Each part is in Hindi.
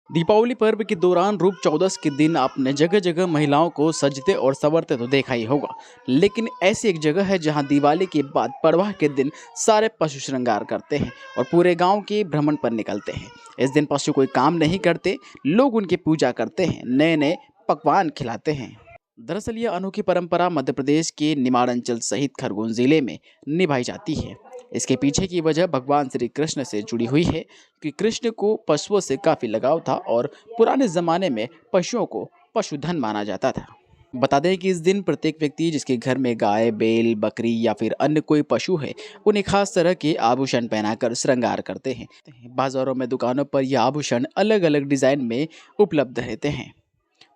दीपावली पर्व के दौरान रूप चौदस के दिन आपने जगह जगह महिलाओं को सजते और संवरते तो देखा ही होगा। लेकिन ऐसी एक जगह है जहां दिवाली के बाद पड़वा के दिन सारे पशु श्रृंगार करते हैं और पूरे गांव के भ्रमण पर निकलते हैं। इस दिन पशु कोई काम नहीं करते, लोग उनकी पूजा करते हैं, नए नए पकवान खिलाते हैं। दरअसल यह अनोखी परंपरा मध्य प्रदेश के निमाड़ अंचल सहित खरगोन जिले में निभाई जाती है। इसके पीछे की वजह भगवान श्री कृष्ण से जुड़ी हुई है कि कृष्ण को पशुओं से काफी लगाव था और पुराने जमाने में पशुओं को पशुधन माना जाता था। बता दें कि इस दिन प्रत्येक व्यक्ति जिसके घर में गाय, बैल, बकरी या फिर अन्य कोई पशु है, उन्हें खास तरह के आभूषण पहनाकर श्रृंगार करते हैं। बाजारों में, दुकानों पर यह आभूषण अलग अलग डिजाइन में उपलब्ध रहते हैं।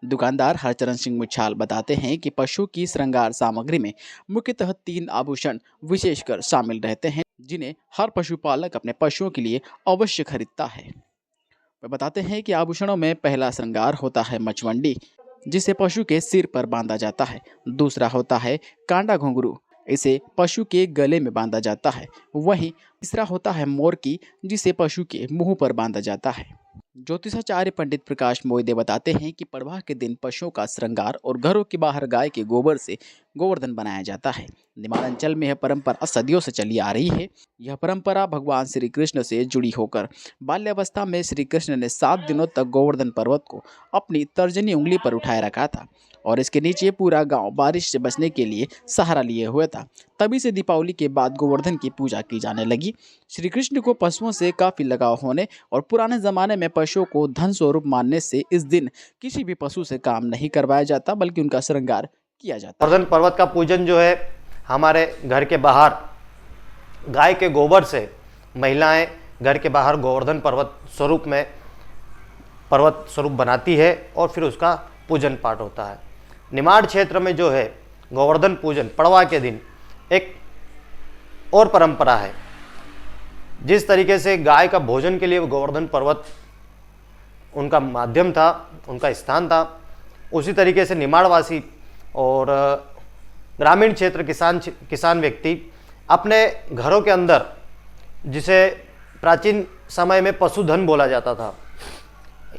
दुकानदार हरचरण सिंह मुच्छाल बताते हैं कि पशु की श्रृंगार सामग्री में मुख्यतः 3 आभूषण विशेषकर शामिल रहते हैं, जिन्हें हर पशुपालक अपने पशुओं के लिए अवश्य खरीदता है। वे बताते हैं कि आभूषणों में पहला श्रृंगार होता है मचवंडी, जिसे पशु के सिर पर बांधा जाता है। दूसरा होता है कांडा घुंघरू, इसे पशु के गले में बांधा जाता है। वहीं तीसरा होता है मोरकी, जिसे पशु के मुंह पर बांधा जाता है। ज्योतिषाचार्य पंडित प्रकाश मोहिते बताते हैं कि पड़वा के दिन पशुओं का श्रृंगार और घरों के बाहर गाय के गोबर से गोवर्धन बनाया जाता है। निमाड़ अंचल में यह परंपरा सदियों से चली आ रही है। यह परंपरा भगवान श्री कृष्ण से जुड़ी होकर बाल्यावस्था में श्री कृष्ण ने 7 दिनों तक गोवर्धन पर्वत को अपनी तर्जनी उंगली पर उठाए रखा था और इसके नीचे पूरा गांव बारिश से बचने के लिए सहारा लिए हुए था। तभी से दीपावली के बाद गोवर्धन की पूजा की जाने लगी। श्री कृष्ण को पशुओं से काफी लगाव होने और पुराने जमाने में पशुओं को धन स्वरूप मानने से इस दिन किसी भी पशु से काम नहीं करवाया जाता, बल्कि उनका श्रृंगार किया जाता है। गोवर्धन पर्वत का पूजन जो है, हमारे घर के बाहर गाय के गोबर से महिलाएं घर के बाहर गोवर्धन पर्वत स्वरूप बनाती है और फिर उसका पूजन पाठ होता है। निमाड़ क्षेत्र में जो है गोवर्धन पूजन पड़वा के दिन एक और परंपरा है। जिस तरीके से गाय का भोजन के लिए गोवर्धन पर्वत उनका माध्यम था, उनका स्थान था, उसी तरीके से निमाड़वासी और ग्रामीण क्षेत्र किसान व्यक्ति अपने घरों के अंदर, जिसे प्राचीन समय में पशुधन बोला जाता था,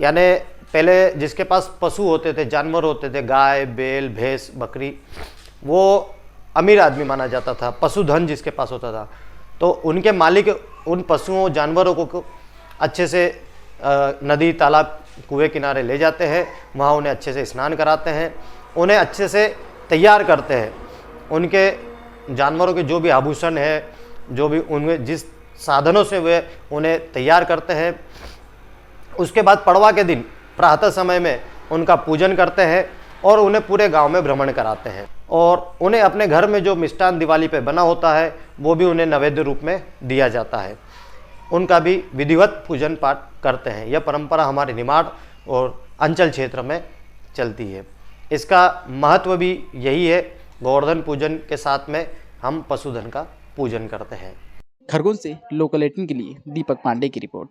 यानी पहले जिसके पास पशु होते थे, जानवर होते थे, गाय, बैल, भैंस, बकरी, वो अमीर आदमी माना जाता था। पशुधन जिसके पास होता था, तो उनके मालिक उन पशुओं, जानवरों को अच्छे से नदी, तालाब, कुएं किनारे ले जाते हैं। वहाँ उन्हें अच्छे से स्नान कराते हैं, उन्हें अच्छे से तैयार करते हैं। उनके जानवरों के जो भी आभूषण है, जो भी उनमें जिस साधनों से वे उन्हें तैयार करते हैं, उसके बाद पड़वा के दिन प्रातः समय में उनका पूजन करते हैं और उन्हें पूरे गांव में भ्रमण कराते हैं और उन्हें अपने घर में जो मिष्ठान दिवाली पे बना होता है वो भी उन्हें नैवेद्य रूप में दिया जाता है। उनका भी विधिवत पूजन पाठ करते हैं। यह परंपरा हमारे निमाड़ और अंचल क्षेत्र में चलती है। इसका महत्व भी यही है, गोवर्धन पूजन के साथ में हम पशुधन का पूजन करते हैं। खरगोन से लोकल 18 के लिए दीपक पांडे की रिपोर्ट।